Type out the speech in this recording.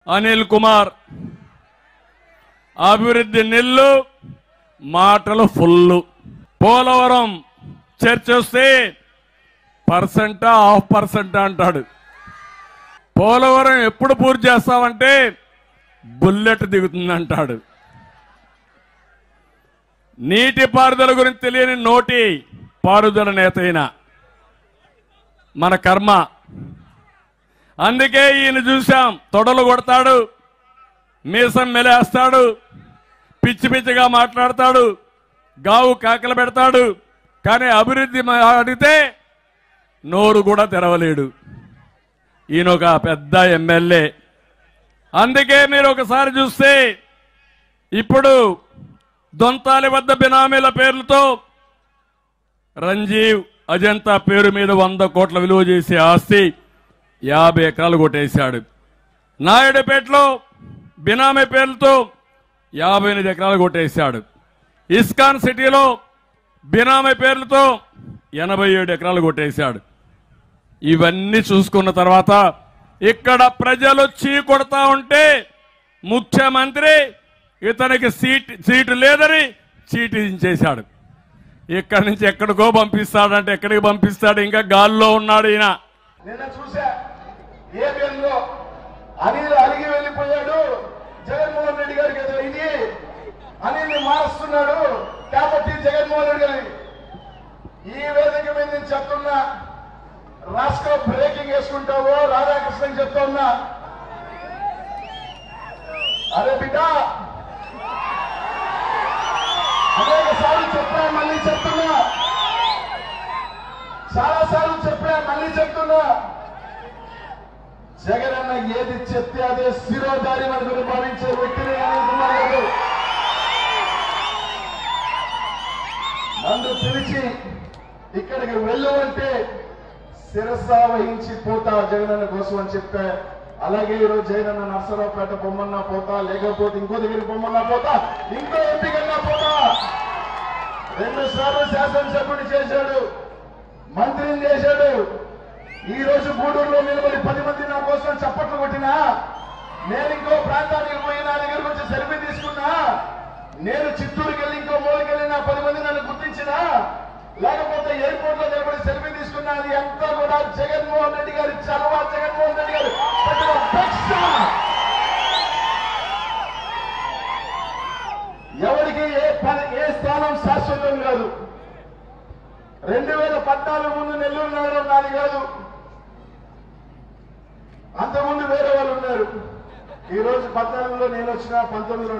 అనిల్ కుమార్ అభివృద్ధి నిల్లు మాటలు ఫుల్లు. పోలవరం చర్చ వస్తే పర్సెంటా 0.5% అంటాడు. పోలవరం ఎప్పుడు పూర్తి చేస్తామంటే బుల్లెట్ దిగుతుందంటాడు. నీటి పారుదల గురించి తెలియని నోటి పారుదల నేత అయిన మన కర్మ. అందుకే ఈయన చూశాం, తొడలు కొడతాడు, మీసం మెలేస్తాడు, పిచ్చి పిచ్చిగా మాట్లాడతాడు, గావు కాకలు పెడతాడు, కానీ అభివృద్ధి అడిగితే నోరు కూడా తెరవలేడు. ఈయన ఒక పెద్ద ఎమ్మెల్యే. అందుకే మీరు ఒకసారి చూస్తే ఇప్పుడు దొంతాలి వద్ద బినామీల పేర్లతో రంజీవ్ అజంతా పేరు మీద 100 కోట్ల విలువ చేసే ఆస్తి 50 ఎకరాలు కొట్టేశాడు. నాయుడుపేటలో బినామీ పేర్లతో 58 ఎకరాలు కొట్టేశాడు. ఇస్కాన్ సిటీలో బినామీ పేర్లతో 87 ఎకరాలు కొట్టేశాడు. ఇవన్నీ చూసుకున్న తర్వాత ఇక్కడ ప్రజలు చీ కొడతా ఉంటే ముఖ్యమంత్రి ఇతనికి సీటు లేదని చీటించేశాడు. ఇక్కడి నుంచి ఎక్కడికో పంపిస్తాడంటే ఎక్కడికి పంపిస్తాడు? ఇంకా గాల్లో ఉన్నాడు ఈయన. నిన్న చూసా ఏబిఎన్లో అనిల్ అలిగి వెళ్ళిపోయాడు, జగన్మోహన్ రెడ్డి గారికి ఏదో ఇది అనిల్ని మారుస్తున్నాడు కాబట్టి జగన్మోహన్ రెడ్డి గారి ఈ వేదిక మీద నేను చెప్తున్నా, రాష్ట్ర బ్రేకింగ్ వేసుకుంటావో రాధాకృష్ణకి చెప్తా ఉన్నా, అరే బిడ్డ అనేక సార్లు చెప్పా, మళ్ళీ చెప్తున్నా, చాలా సార్లు చెప్పా, మళ్ళీ చెప్తున్నా, జగన్ అన్న ఏది చెప్తే అదే శిరోధారి మనకు భావించే వ్యక్తిని అనుకున్నాడు. నన్ను పిలిచి ఇక్కడికి వెళ్ళు అంటే శిరస వహించి పోతా జగనన్న కోసం అని చెప్పా. అలాగే ఈరోజు జగనన్న నర్సరావుపేట బొమ్మన్నా పోతా, లేకపోతే ఇంకో దగ్గరికి బొమ్మన్నా పోతా, ఇంకో ఎంపీకన్నా పోతా. 2 సార్లు శాసనసభ్యుడు చేశాడు, మంత్రిని చేశాడు. ఈ రోజు గూడూరులో నిలబడి 10 మంది నా కోసం చప్పట్లు కొట్టినా, నేను ఇంకో ప్రాంతానికి పోయి నా దగ్గరకు వచ్చి సెల్ఫీ తీసుకున్నా, నేను చిత్తూరుకి వెళ్ళి ఇంకో మూలకి వెళ్ళి నా 10 మంది నన్ను గుర్తించినా, లేకపోతే ఎయిర్పోర్ట్ లో నిలబడి సెల్ఫీ తీసుకున్నా, అది అంతా కూడా జగన్మోహన్ రెడ్డి గారి చలవ, జగన్మోహన్ రెడ్డి గారు పెట్టిన భిక్ష. ఎవరికి ఏ స్థానం శాశ్వతం కాదు. 2014 ముందు నెల్లూరు నగరం నాది కాదు, అంతకుముందు వేరే వాళ్ళు ఉన్నారు. ఈ రోజు 14లో నేను వచ్చిన 19లో